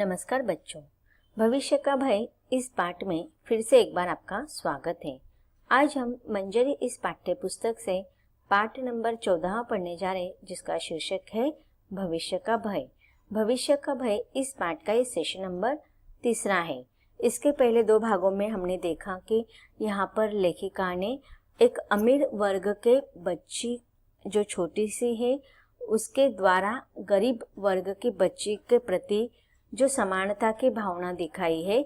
नमस्कार बच्चों, भविष्य का भय इस पाठ में फिर से एक बार आपका स्वागत है। आज हम मंजरी इस पाठ्य पुस्तक से पाठ नंबर 14 पढ़ने जा रहे हैं, जिसका शीर्षक है भविष्य का भय। भविष्य का भय इस पाठ का ये सेशन नंबर 3 है। इसके पहले 2 भागों में हमने देखा कि यहाँ पर लेखिका ने एक अमीर वर्ग के बच्ची जो छोटी सी है उसके द्वारा गरीब वर्ग की बच्ची के प्रति जो समानता की भावना दिखाई है,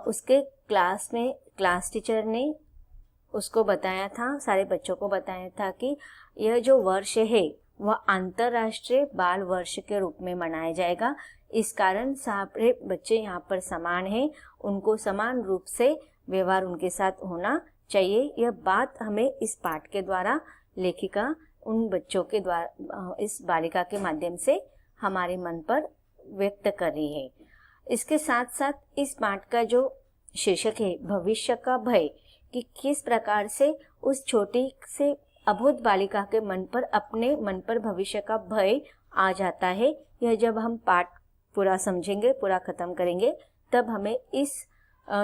उसके क्लास में क्लास टीचर ने उसको बताया था, सारे बच्चों को बताया था कि यह जो वर्ष है वह अंतर्राष्ट्रीय बाल वर्ष के रूप में मनाया जाएगा। इस कारण सारे बच्चे यहाँ पर समान हैं, उनको समान रूप से व्यवहार उनके साथ होना चाहिए। यह बात हमें इस पाठ के द्वारा लेखिका उन बच्चों के द्वारा इस बालिका के माध्यम से हमारे मन पर व्यक्त कर रही है। इसके साथ साथ इस पाठ का जो शीर्षक है भविष्य का भय, कि किस प्रकार से उस छोटी से अबोध बालिका के मन पर अपने मन पर भविष्य का भय आ जाता है। यह जब हम पाठ पूरा समझेंगे, पूरा खत्म करेंगे, तब हमें इस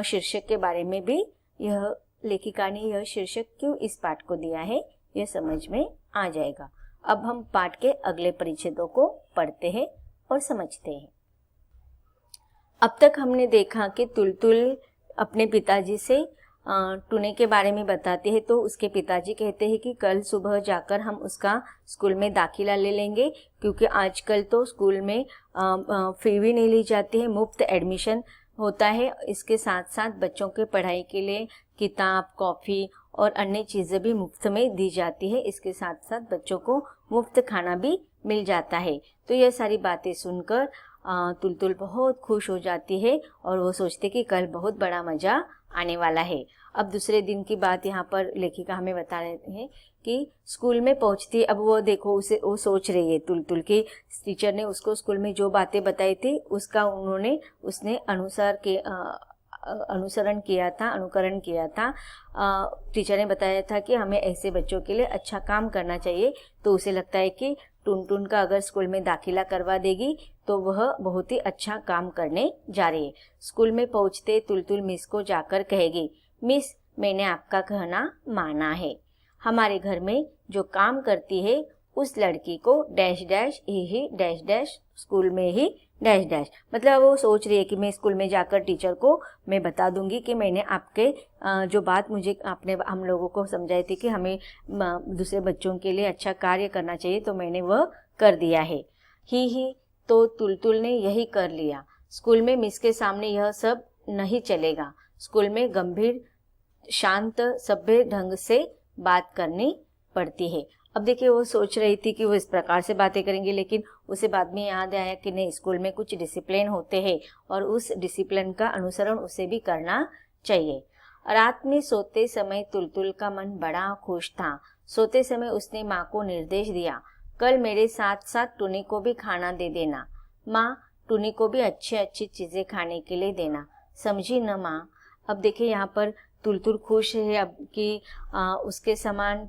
शीर्षक के बारे में भी, यह लेखिका ने यह शीर्षक क्यों इस पाठ को दिया है, यह समझ में आ जाएगा। अब हम पाठ के अगले परिच्छेदों को पढ़ते हैं और समझते हैं। अब तक हमने देखा कि तुलतुल अपने पिताजी से टुने के बारे में बताते हैं, तो उसके पिताजी कहते हैं कि कल सुबह जाकर हम उसका स्कूल में दाखिला ले लेंगे, क्योंकि आजकल तो स्कूल में फी भी नहीं ली जाती है, मुफ्त एडमिशन होता है। इसके साथ साथ बच्चों के पढ़ाई के लिए किताब, कॉफ़ी और अन्य चीज़ें भी मुफ्त में दी जाती है। इसके साथ साथ बच्चों को मुफ्त खाना भी मिल जाता है। तो यह सारी बातें सुनकर तुलतुल बहुत खुश हो जाती है और वो सोचते कि कल बहुत बड़ा मज़ा आने वाला है। अब दूसरे दिन की बात यहाँ पर लेखिका हमें बता रहे हैं कि स्कूल में पहुँचती, अब वो देखो उसे वो सोच रही है तुलतुल की टीचर ने उसको स्कूल में जो बातें बताई थी उसका उसने अनुकरण किया था। टीचर ने बताया था कि हमें ऐसे बच्चों के लिए अच्छा काम करना चाहिए। तो उसे लगता है कि टुनटुन का अगर स्कूल में दाखिला करवा देगी तो वह बहुत ही अच्छा काम करने जा रही है। स्कूल में पहुंचते तुलतुल मिस को जाकर कहेगी, मिस मैंने आपका कहना माना है, हमारे घर में जो काम करती है उस लड़की को डैश डैश ही डैश डैश स्कूल में ही डैश डैश, मतलब वो सोच रही है कि मैं स्कूल में जाकर टीचर को मैं बता दूंगी कि मैंने आपके जो बात मुझे आपने हम लोगों को समझाई थी कि हमें दूसरे बच्चों के लिए अच्छा कार्य करना चाहिए, तो मैंने वह कर दिया है। ही तो तुलतुल ने यही कर लिया। स्कूल में मिस के सामने यह सब नहीं चलेगा। स्कूल में गंभीर, शांत, सभ्य ढंग से बात करनी पड़ती है। अब देखिए वो सोच रही थी कि वो इस प्रकार से बातें करेंगे, लेकिन उसे बाद में याद आया कि नहीं, स्कूल में कुछ डिसिप्लिन होते हैं और उस डिसिप्लिन का अनुसरण उसे भी करना चाहिए। रात में सोते समय तुलतुल का मन बड़ा खुश था। सोते समय उसने माँ को निर्देश दिया, कल मेरे साथ साथ टुनी को भी खाना दे देना। माँ, टुनी को भी अच्छी चीज़ें खाने के लिए देना, समझी न माँ। अब देखिए यहाँ पर तुलतुल खुश है अब कि उसके समान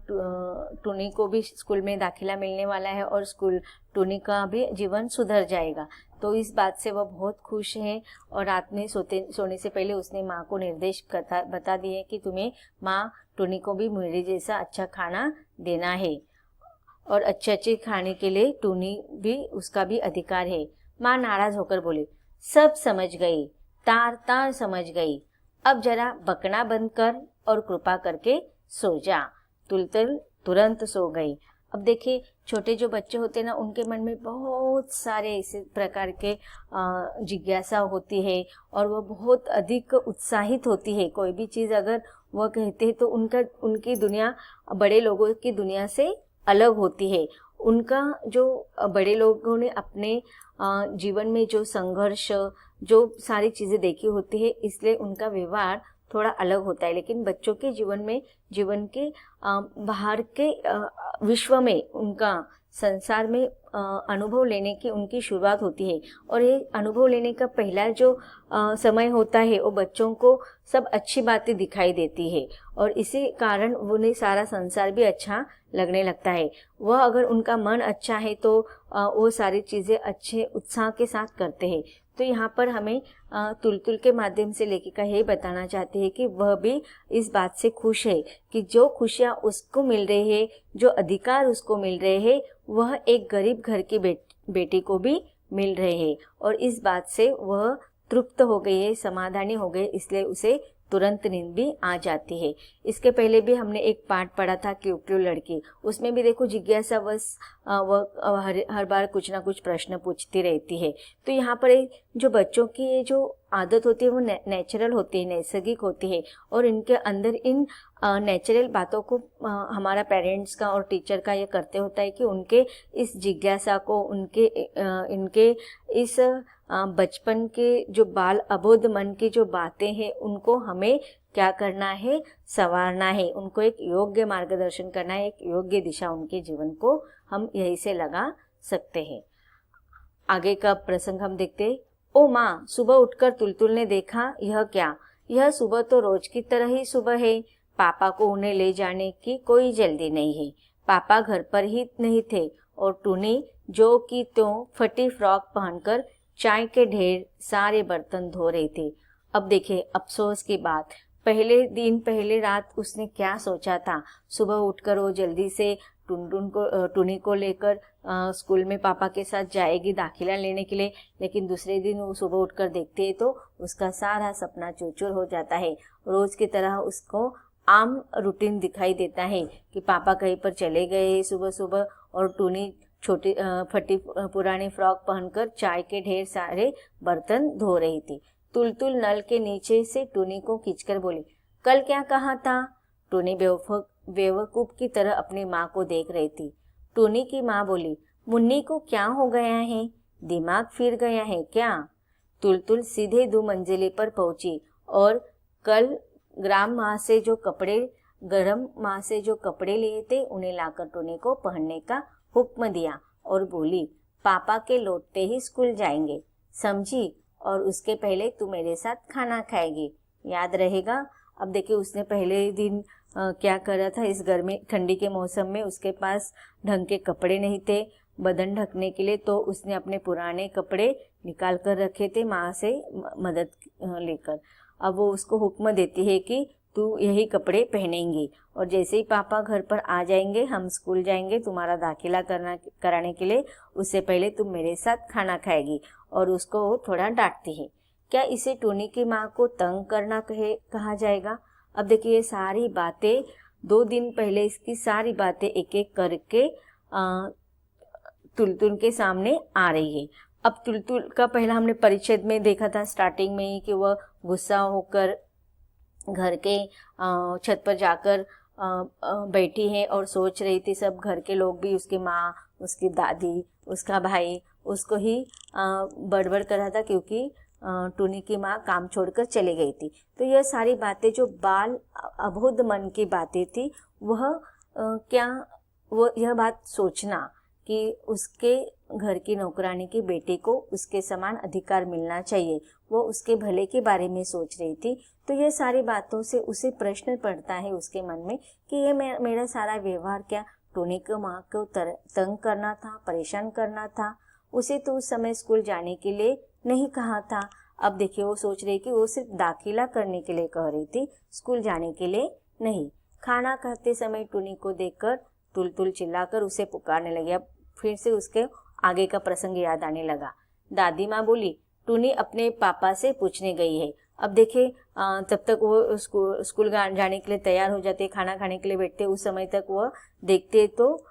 टुनी को भी स्कूल में दाखिला मिलने वाला है और टुनी का भी जीवन सुधर जाएगा। तो इस बात से वह बहुत खुश है और रात में सोने से पहले उसने माँ को निर्देश बता दिए कि तुम्हें माँ टुनी को भी मेरे जैसा अच्छा खाना देना है और अच्छे खाने के लिए टुनी भी, उसका भी अधिकार है। माँ नाराज होकर बोली, सब समझ गई, तार समझ गई, अब जरा बकना बंद कर और कृपा करके सो जा। तुलतुल तुरंत सो गई। अब देखिए छोटे जो बच्चे होते हैं ना, उनके मन में बहुत सारे इसी प्रकार के जिज्ञासा होती है और वह बहुत अधिक उत्साहित होती है। कोई भी चीज़ अगर वह कहते हैं तो उनकी दुनिया बड़े लोगों की दुनिया से अलग होती है। उनका जो बड़े लोगों ने अपने जीवन में जो संघर्ष, जो सारी चीज़ें देखी होती है, इसलिए उनका व्यवहार थोड़ा अलग होता है। लेकिन बच्चों के जीवन के बाहर के विश्व में, उनका संसार में अनुभव लेने की उनकी शुरुआत होती है। और ये अनुभव लेने का पहला जो समय होता है वो बच्चों को सब अच्छी बातें दिखाई देती है और इसी कारण उन्हें सारा संसार भी अच्छा लगने लगता है। वह अगर उनका मन अच्छा है तो वो सारी चीज़ें अच्छे उत्साह के साथ करते हैं। तो यहाँ पर हमें तुलतुल के माध्यम से लेखिका यही बताना चाहती है कि वह भी इस बात से खुश है कि जो खुशियाँ उसको मिल रही है, जो अधिकार उसको मिल रहे हैं, वह एक गरीब घर की बेटी को भी मिल रहे हैं और इस बात से वह तृप्त हो गई है, समाधानी हो गई, इसलिए उसे तुरंत नींद भी आ जाती है। इसके पहले भी हमने एक पाठ पढ़ा था क्यूक्यू लड़की, उसमें भी देखो जिज्ञासा वह हर बार कुछ ना कुछ प्रश्न पूछती रहती है। तो यहाँ पर जो बच्चों की ये जो आदत होती है वो नेचुरल होती है, नैसर्गिक होती है और इनके अंदर इन नेचुरल बातों को हमारा पेरेंट्स का और टीचर का ये करते होता है कि उनके इस जिज्ञासा को, इनके इस बचपन के जो बाल अबोध मन की जो बातें हैं उनको हमें क्या करना है, संवारना है, उनको एक योग्य मार्गदर्शन करना है, एक योग्य दिशा उनके जीवन को हम यही से लगा सकते हैं। आगे का प्रसंग हम देखते हैं। ओ माँ, सुबह उठकर तुलतुल ने देखा, यह क्या? यह सुबह तो रोज की तरह ही सुबह है। पापा को उन्हें ले जाने की कोई जल्दी नहीं है। पापा घर पर ही नहीं थे और टूनी जो कि तो फटी फ्रॉक पहनकर चाय के ढेर सारे बर्तन धो रही थी। अब देखिए अफसोस की बात, पहले रात उसने क्या सोचा था। सुबह उठकर वो जल्दी से टूनी को लेकर स्कूल में पापा के साथ जाएगी दाखिला लेने के लिए, लेकिन दूसरे दिन वो सुबह उठकर देखती है तो उसका सारा सपना चूर-चूर हो जाता है। रोज की तरह उसको आम रूटीन दिखाई देता है कि पापा कहीं पर चले गए सुबह सुबह और टूनी छोटी फटी पुरानी फ्रॉक पहनकर चाय के ढेर सारे बर्तन धो रही थी। तुलतुल नल के नीचे से टूनी को खींचकर बोली, कल क्या कहा था? टूनी बेवकूफ की तरह अपनी माँ को देख रही थी। टूनी की माँ बोली, मुन्नी को क्या हो गया है? दिमाग फिर गया है क्या? तुलतुल सीधे 2 मंजिले पर पहुंची और कल गरम माँ से जो कपड़े लिए थे उन्हें लाकर टूनी को पहनने का हुक्म दिया और बोली, पापा के लौटते ही स्कूल जाएंगे, समझी? और उसके पहले तू मेरे साथ खाना खाएगी, याद रहेगा? अब देखिए उसने पहले दिन क्या करा था। इस गर्मी ठंडी के मौसम में उसके पास ढंग के कपड़े नहीं थे बदन ढकने के लिए, तो उसने अपने पुराने कपड़े निकाल कर रखे थे माँ से मदद लेकर। अब वो उसको हुक्म देती है कि तू यही कपड़े पहनेंगी और जैसे ही पापा घर पर आ जाएंगे, हम स्कूल जाएंगे तुम्हारा दाखिला कराने के लिए, उससे पहले तुम मेरे साथ खाना खाएगी। और उसको वो थोड़ा डांटती है। क्या इसे टूनी की माँ को तंग करना कहा जाएगा? अब देखिए ये सारी बातें 2 दिन पहले इसकी सारी बातें एक एक करके तुलतुल के सामने आ रही है। अब तुलतुल का पहला हमने परिच्छेद में देखा था स्टार्टिंग में ही कि वह गुस्सा होकर घर के छत पर जाकर बैठी है और सोच रही थी। सब घर के लोग भी, उसकी माँ, उसकी दादी, उसका भाई उसको ही बड़बड़ कर रहा था क्योंकि टूनी की माँ काम छोड़कर चली गई थी। तो यह सारी बातें जो बाल अबोध मन की बातें थी यह बात सोचना कि उसके घर की नौकरानी की बेटी को उसके समान अधिकार मिलना चाहिए, वो उसके भले के बारे में सोच रही थी। तो ये सारी बातों से उसे प्रश्न पड़ता है उसके मन में कि ये मेरा सारा व्यवहार क्या टूनी की माँ को तंग करना था, परेशान करना था? उसे तो उस समय स्कूल जाने के लिए नहीं कहा था। अब देखिए वो सोच रही कि वो सिर्फ दाखिला करने के लिए कह रही थी, स्कूल जाने के लिए नहीं। खाना खाते समय टूनी को देखकर तुलतुल चिल्लाकर उसे पुकारने लगी। अब फिर से उसके आगे का प्रसंग याद आने लगा। दादी माँ बोली, टूनी अपने पापा से पूछने गई है। अब देखिए तब तक वो स्कूल जाने के लिए तैयार हो जाते, खाना खाने के लिए बैठते, उस समय तक वह देखते तो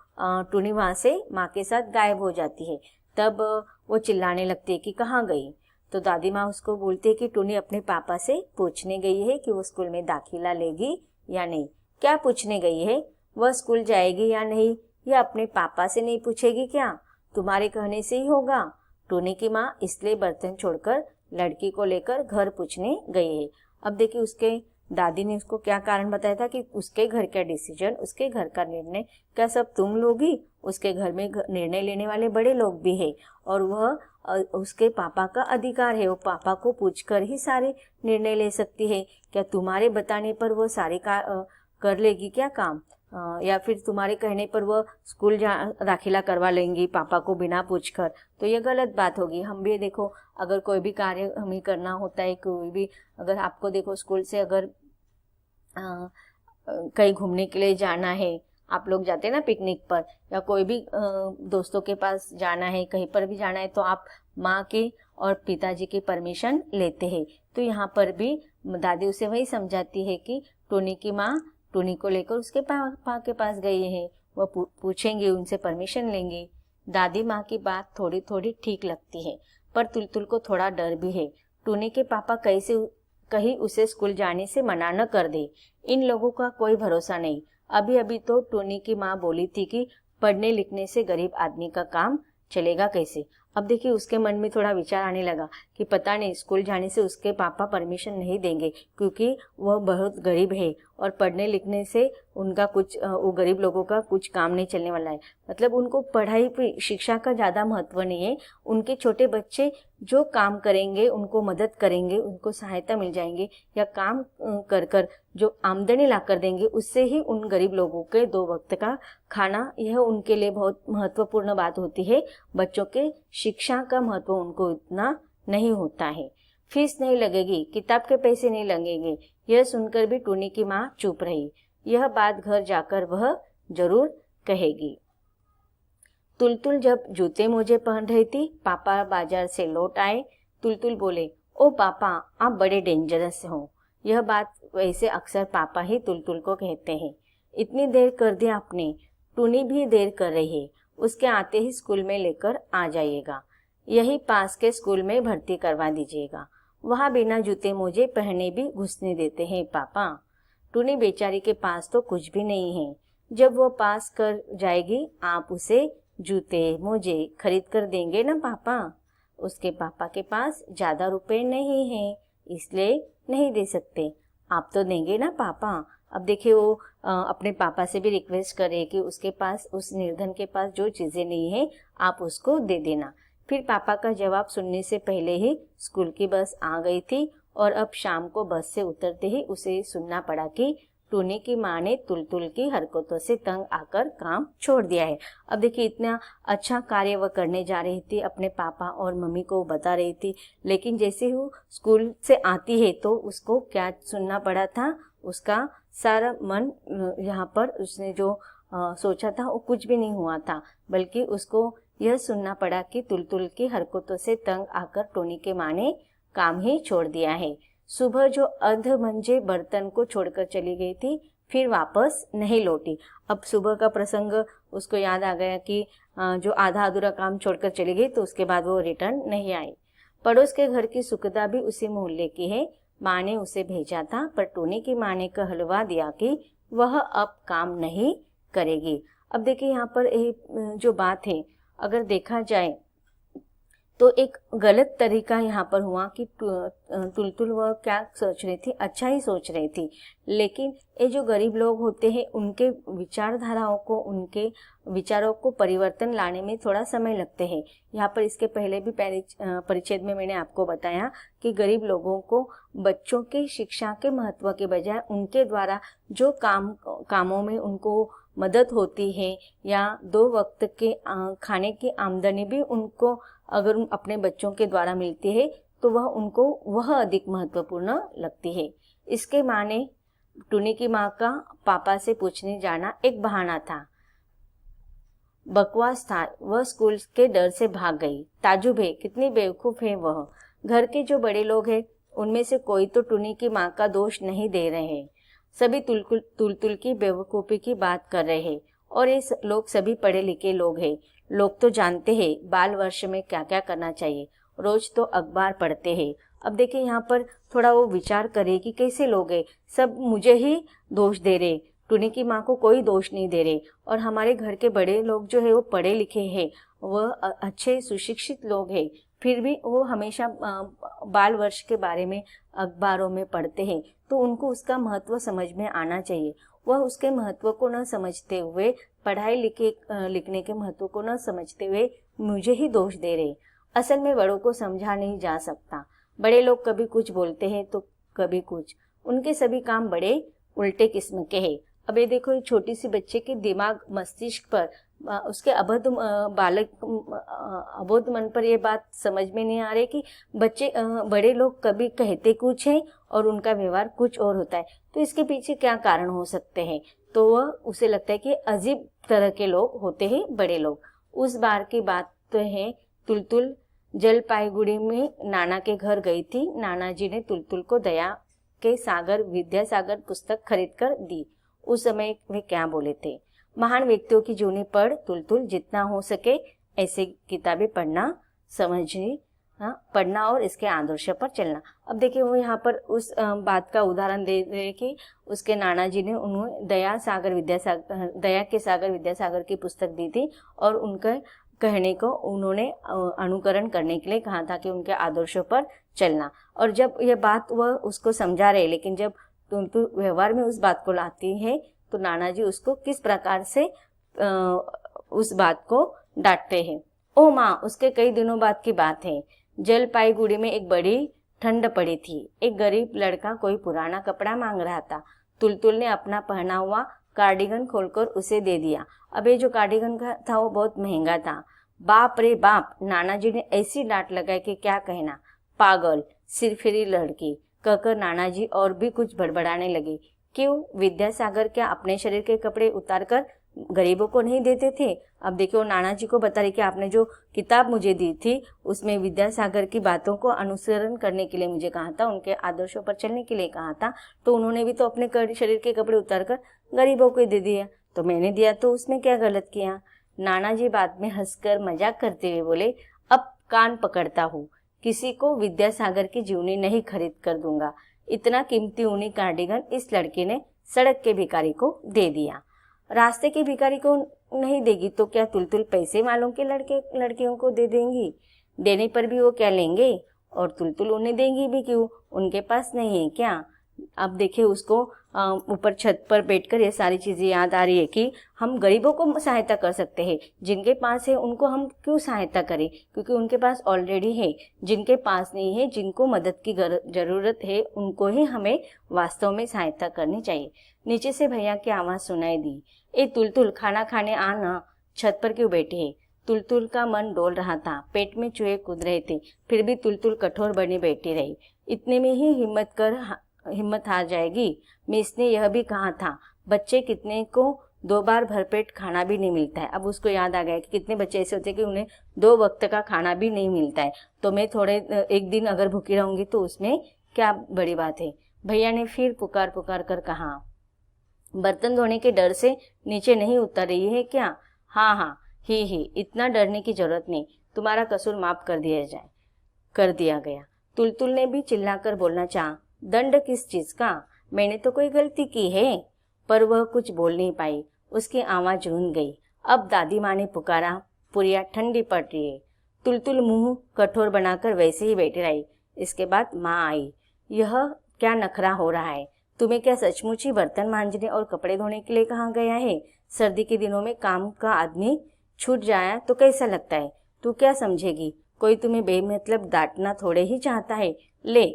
टूनी वहाँ से माँ के साथ गायब हो जाती है। तब वो चिल्लाने लगती है कि कहाँ गई? तो दादी माँ उसको बोलती है कि टूनी अपने पापा से पूछने गई है कि वो स्कूल में दाखिला लेगी या नहीं। क्या पूछने गई है? वह स्कूल जाएगी या नहीं, या अपने पापा से नहीं पूछेगी क्या? तुम्हारे कहने से ही होगा। टूनी की माँ इसलिए बर्तन छोड़कर लड़की को लेकर घर पूछने गई है। अब देखिए उसके दादी ने उसको क्या कारण बताया था कि उसके घर का डिसीजन, उसके घर का निर्णय क्या सब तुम लोगी? उसके घर में निर्णय लेने वाले बड़े लोग भी है और वह उसके पापा का अधिकार है, वो पापा को पूछकर ही सारे निर्णय ले सकती है। क्या तुम्हारे बताने पर वो सारे कर लेगी क्या काम? या फिर तुम्हारे कहने पर वह स्कूल दाखिला करवा लेंगी पापा को बिना पूछकर? तो ये गलत बात होगी। हम भी देखो, अगर कोई भी कार्य हमें करना होता है, कोई भी, अगर आपको देखो स्कूल से अगर कहीं घूमने के लिए जाना है, आप लोग जाते हैं ना पिकनिक पर, या कोई भी दोस्तों के पास जाना है, कहीं पर भी जाना है, तो आप माँ की और पिताजी की परमिशन लेते हैं। तो यहाँ पर भी दादी उसे वही समझाती है कि टोनी की माँ टोनी को लेकर उसके पापा के पास गई है, वह पूछेंगे, उनसे परमिशन लेंगे। दादी माँ की बात थोड़ी थोड़ी ठीक लगती है, पर तुलतुल को थोड़ा डर भी है। टोनी के पापा कहीं उसे स्कूल जाने से मना न कर दे। इन लोगों का कोई भरोसा नहीं। अभी अभी तो टोनी की माँ बोली थी कि पढ़ने लिखने से गरीब आदमी का काम चलेगा कैसे। अब देखिए उसके मन में थोड़ा विचार आने लगा कि पता नहीं स्कूल जाने से उसके पापा परमिशन नहीं देंगे, क्योंकि वह बहुत गरीब है और पढ़ने लिखने से उनका कुछ वो गरीब लोगों का कुछ काम नहीं चलने वाला है। मतलब उनको पढ़ाई पे शिक्षा का ज़्यादा महत्व नहीं है। उनके छोटे बच्चे जो काम करेंगे, उनको मदद करेंगे, उनको सहायता मिल जाएंगे, या काम कर कर जो आमदनी ला कर देंगे, उससे ही उन गरीब लोगों के 2 वक्त का खाना, यह उनके लिए बहुत महत्वपूर्ण बात होती है। बच्चों के शिक्षा का महत्व उनको इतना नहीं होता है। फीस नहीं लगेगी, किताब के पैसे नहीं लगेंगे, यह सुनकर भी टोनी की माँ चुप रही। यह बात घर जाकर वह जरूर कहेगी। तुलतुल जब जूते मोजे पहन रही थी, पापा बाजार से लौट आए। तुलतुल बोले, ओ पापा, आप बड़े डेंजरस हो। यह बात वैसे अक्सर पापा ही तुलतुल को कहते हैं। इतनी देर कर दी आपने, टूनी भी देर कर रही है, उसके आते ही स्कूल में लेकर आ जाइएगा। यही पास के स्कूल में भर्ती करवा दीजिएगा, वहाँ बिना जूते मोजे पहने भी घुसने देते हैं पापा। टूनी बेचारी के पास तो कुछ भी नहीं है। जब वो पास कर जाएगी, आप उसे जूते मोजे खरीद कर देंगे ना पापा? उसके पापा के पास ज्यादा रुपए नहीं हैं, इसलिए नहीं दे सकते। आप तो देंगे ना पापा? अब देखिए वो अपने पापा से भी रिक्वेस्ट करे कि उसके पास, उस निर्धन के पास जो चीजें नहीं है, आप उसको दे देना। फिर पापा का जवाब सुनने से पहले ही स्कूल की बस आ गई थी और अब शाम को बस से उतरते ही उसे सुनना पड़ा कि टूनी की माँ ने तुलतुल की हरकतों से तंग आकर काम छोड़ दिया है। अब देखिए इतना अच्छा कार्य वह करने जा रही थी, अपने पापा और मम्मी को बता रही थी, लेकिन जैसे ही वो स्कूल से आती है तो उसको क्या सुनना पड़ा था? उसका सारा मन यहाँ पर उसने जो सोचा था वो कुछ भी नहीं हुआ था, बल्कि उसको यह सुनना पड़ा कि तुलतुल की हरकतों से तंग आकर टोनी के माँ ने काम ही छोड़ दिया है। सुबह जो अधमंजे बर्तन को छोड़कर चली गई थी, फिर वापस नहीं लौटी। अब सुबह का प्रसंग उसको याद आ गया कि जो आधा अधूरा काम छोड़कर चली गई, तो उसके बाद वो रिटर्न नहीं आई। पड़ोस के घर की सुखदा भी उसी मोहल्ले की है। माँ ने उसे भेजा था, पर टोनी की माँ ने कहलवा दिया कि वह अब काम नहीं करेगी। अब देखिए यहाँ पर जो बात है, अगर देखा जाए तो एक गलत तरीका यहाँ पर हुआ कि तुलतुल वह क्या सोच रही थी, अच्छा ही सोच रही थी, लेकिन ये जो गरीब लोग होते हैं उनके विचारधाराओं को, उनके विचारों को परिवर्तन लाने में थोड़ा समय लगते हैं। यहाँ पर इसके पहले भी परिच्छेद में मैंने आपको बताया कि गरीब लोगों को बच्चों की शिक्षा के महत्व के बजाय उनके द्वारा जो कामों में उनको मदद होती है, या 2 वक्त के खाने की आमदनी भी उनको अगर अपने बच्चों के द्वारा मिलती है, तो वह अधिक महत्वपूर्ण लगती है। इसके माँ ने, टूनी की माँ का पापा से पूछने जाना एक बहाना था, बकवास था। वह स्कूल के डर से भाग गई। ताजुब है, कितनी बेवकूफ है वह। घर के जो बड़े लोग हैं उनमें से कोई तो टूनी की माँ का दोष नहीं दे रहे हैं, सभी तुलतुल की बेवकूफ़ी की बात कर रहे हैं। और ये लोग सभी पढ़े लिखे लोग हैं, लोग तो जानते हैं बाल वर्ष में क्या क्या करना चाहिए, रोज तो अखबार पढ़ते हैं। अब देखिए यहाँ पर थोड़ा वो विचार करे कि कैसे लोग हैं, सब मुझे ही दोष दे रहे, टूनी की माँ को कोई दोष नहीं दे रहे। और हमारे घर के बड़े लोग जो है वो पढ़े लिखे हैं, वह अच्छे सुशिक्षित लोग हैं, फिर भी वो हमेशा बाल वर्ष के बारे में अखबारों में पढ़ते हैं, तो उनको उसका महत्व समझ में आना चाहिए। वह उसके महत्व को न समझते हुए, पढ़ाई लिखने के महत्व को न समझते हुए मुझे ही दोष दे रहे। असल में बड़ों को समझा नहीं जा सकता। बड़े लोग कभी कुछ बोलते हैं तो कभी कुछ, उनके सभी काम बड़े उल्टे किस्म के हैं। अब ये देखो, एक छोटी सी बच्चे के दिमाग मस्तिष्क पर, उसके अबोध मन पर ये बात समझ में नहीं आ रही कि बड़े लोग कभी कहते कुछ है और उनका व्यवहार कुछ और होता है। तो इसके पीछे क्या कारण हो सकते हैं? तो वह उसे लगता है कि अजीब तरह के लोग होते हैं बड़े लोग। उस बार की बात तो है, तुलतुल जलपाईगुड़ी में नाना के घर गई थी। नाना जी ने तुलतुल को दया के सागर विद्यासागर पुस्तक खरीद कर दी। उस समय वे क्या बोले थे? महान व्यक्तियों की जीवनी पढ़ तुलतुल, जितना हो सके ऐसे किताबें पढ़ना, समझनी, पढ़ना और इसके आदर्श पर चलना। अब देखिए, वो यहाँ पर उस बात का उदाहरण दे रहे कि उसके नाना जी ने उन्हें दया के सागर विद्यासागर की पुस्तक दी थी और उनके कहने को उन्होंने अनुकरण करने के लिए कहा था कि उनके आदर्शों पर चलना। और जब यह बात वह उसको समझा रहे, लेकिन जब तुलतुल व्यवहार में उस बात को लाती है तो नाना जी उसको किस प्रकार से उस बात को डांटते हैं। ओ माँ, उसके कई दिनों बाद की बात है। जलपाईगुड़ी में एक बड़ी ठंड पड़ी थी। एक गरीब लड़का कोई पुराना कपड़ा मांग रहा था। तुलतुल ने अपना पहना हुआ कार्डिगन खोलकर उसे दे दिया। अब ये जो कार्डिगन था वो बहुत महंगा था। बाप रे बाप, नाना जी ने ऐसी डांट लगाई कि क्या कहना। पागल, सिरफिरी लड़की कहकर नाना जी और भी कुछ बड़बड़ाने लगे। क्यों? विद्यासागर क्या अपने शरीर के कपड़े उतारकर गरीबों को नहीं देते थे? अब देखिए, वो नाना जी को बता रही कि आपने जो किताब मुझे दी थी उसमें विद्यासागर की बातों को अनुसरण करने के लिए मुझे कहा था, उनके आदर्शों पर चलने के लिए कहा था, तो उन्होंने भी तो अपने शरीर के कपड़े उतारकर गरीबों को दे दिया, तो मैंने दिया तो उसमें क्या गलत किया? नाना जी बाद में हंसकर मजाक करते हुए बोले, अब कान पकड़ता हूँ, किसी को विद्यासागर की जीवनी नहीं खरीद कर दूंगा। इतना कीमती ऊनी कार्डिगन इस लड़के ने सड़क के भिखारी को दे दिया। रास्ते के भिखारी को नहीं देगी तो क्या तुलतुल पैसे वालों के लड़कियों को दे देंगी? देने पर भी वो क्या लेंगे? और तुलतुल उन्हें देंगी भी क्यों? उनके पास नहीं है क्या? अब देखिए, उसको ऊपर छत पर बैठकर ये सारी चीज़ें याद आ रही है कि हम गरीबों को सहायता कर सकते हैं। जिनके पास है उनको हम क्यों सहायता करें? क्योंकि उनके पास ऑलरेडी है। जिनके पास नहीं है, जिनको मदद की ज़रूरत है, उनको ही हमें वास्तव में सहायता करनी चाहिए। नीचे से भैया की आवाज़ सुनाई दी, ए तुलतुल, खाना खाने आना, छत पर क्यों बैठे है? तुलतुल का मन डोल रहा था, पेट में चूहे कूद रहे थे, फिर भी तुलतुल कठोर बनी बैठी रही। इतने में ही हिम्मत हार जाएगी। मिस ने यह भी कहा था, बच्चे कितने को 2 बार भरपेट खाना भी नहीं मिलता है। अब उसको याद आ गया कि कितने बच्चे ऐसे होते हैं कि उन्हें 2 वक्त का खाना भी नहीं मिलता है, तो मैं एक दिन अगर भूखी रहूंगी तो उसमें क्या बड़ी बात है। भैया ने फिर पुकार कर कहा, बर्तन धोने के डर से नीचे नहीं उतर रही है क्या? हाँ, ही, इतना डरने की जरूरत नहीं, तुम्हारा कसूर माफ कर दिया गया। तुलतुल ने भी चिल्लाकर बोलना चाहा, दंड किस चीज का? मैंने तो कोई गलती की है। पर वह कुछ बोल नहीं पाई, उसकी आवाज रुंध गई। अब दादी माँ ने पुकारा, पुरिया ठंडी पड़ रही है। तुलतुल मुंह कठोर बनाकर वैसे ही बैठी रही। इसके बाद माँ आई। यह क्या नखरा हो रहा है? तुम्हें क्या सचमुच ही बर्तन मांजने और कपड़े धोने के लिए कहा गया है? सर्दी के दिनों में काम का आदमी छूट जाए तो कैसा लगता है? तू क्या समझेगी? कोई तुम्हें बेमतलब डांटना थोड़े ही चाहता है। ले,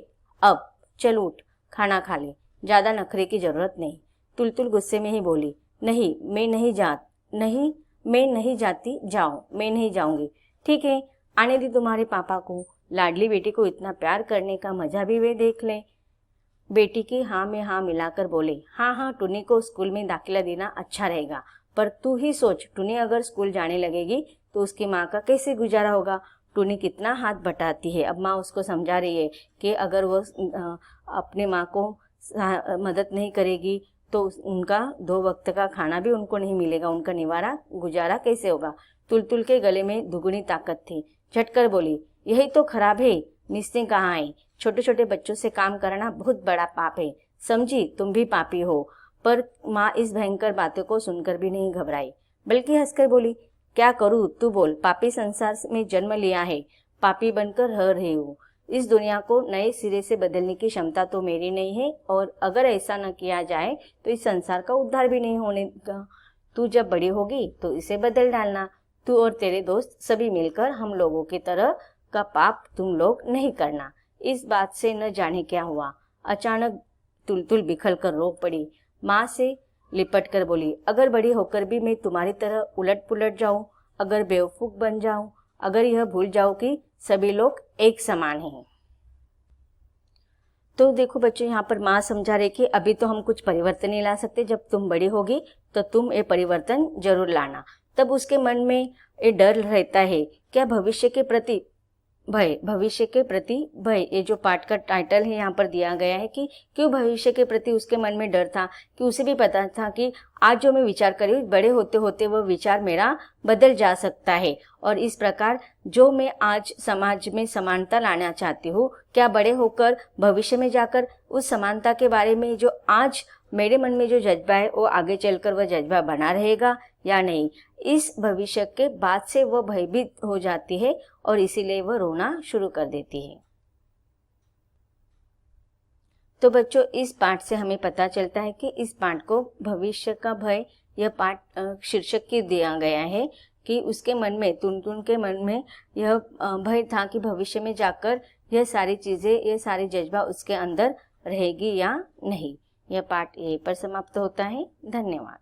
अब चल उठ, खाना खा ले, ज्यादा नखरे की जरूरत नहीं। तुलतुल गुस्से में ही बोली, नहीं, मैं नहीं जाती, जाओ, मैं नहीं जाऊंगी। ठीक है, आने दी तुम्हारे पापा को। लाडली बेटी को इतना प्यार करने का मजा भी वे देख लें। बेटी की हाँ में हाँ मिलाकर बोले, हाँ, टुनी को स्कूल में दाखिला देना अच्छा रहेगा, पर तू ही सोच, टुनी अगर स्कूल जाने लगेगी तो उसकी माँ का कैसे गुजारा होगा? टुनी कितना हाथ बटाती है। अब माँ उसको समझा रही है कि अगर वो अपने माँ को मदद नहीं करेगी तो उनका 2 वक्त का खाना भी उनको नहीं मिलेगा, उनका गुजारा कैसे होगा? तुलतुल के गले में दुगनी ताकत थी। झटकर बोली, यही तो खराब है। मिस ने कहा है, छोटे छोटे बच्चों से काम करना बहुत बड़ा पाप है। समझी, तुम भी पापी हो। पर माँ इस भयंकर बातों को सुनकर भी नहीं घबराई, बल्कि हंसकर बोली, क्या करूँ, तू बोल। पापी संसार में जन्म लिया है, पापी बनकर रह रही हूँ। इस दुनिया को नए सिरे से बदलने की क्षमता तो मेरी नहीं है, और अगर ऐसा न किया जाए तो इस संसार का उद्धार भी नहीं होने का। तू जब बड़ी होगी तो इसे बदल डालना। तू और तेरे दोस्त सभी मिलकर हम लोगों की तरह का पाप तुम लोग नहीं करना। इस बात से न जाने क्या हुआ, अचानक तुलतुल बिखर कर रो पड़ी। माँ से लिपट कर बोली, अगर बड़ी होकर भी मैं तुम्हारी तरह उलट पुलट जाऊं, अगर बेवकूफ बन जाऊं, अगर यह भूल जाऊं कि सभी लोग एक समान हैं। तो देखो बच्चों, यहाँ पर माँ समझा रही कि अभी तो हम कुछ परिवर्तन नहीं ला सकते, जब तुम बड़ी होगी तो तुम ये परिवर्तन जरूर लाना। तब उसके मन में ये डर रहता है, क्या भविष्य के प्रति भय, भविष्य के प्रति भय। ये जो पाठ का टाइटल है यहाँ पर दिया गया है कि क्यों भविष्य के प्रति उसके मन में डर था, कि उसे भी पता था कि आज जो मैं विचार कर रही हूँ, बड़े होते होते वह विचार मेरा बदल जा सकता है। और इस प्रकार जो मैं आज समाज में समानता लाना चाहती हूँ, क्या बड़े होकर भविष्य में जाकर उस समानता के बारे में जो आज मेरे मन में जो जज्बा है वो आगे चलकर वह जज्बा बना रहेगा या नहीं। इस भविष्य के बाद से वह भयभीत हो जाती है और इसीलिए वह रोना शुरू कर देती है। तो बच्चों, इस पाठ से हमें पता चलता है कि इस पाठ को भविष्य का भय, यह पाठ शीर्षक की दिया गया है कि उसके मन में, टुनटुन के मन में यह भय था कि भविष्य में जाकर यह सारी चीज़ें, यह सारी जज्बा उसके अंदर रहेगी या नहीं। यह पाठ यहीं पर समाप्त होता है। धन्यवाद।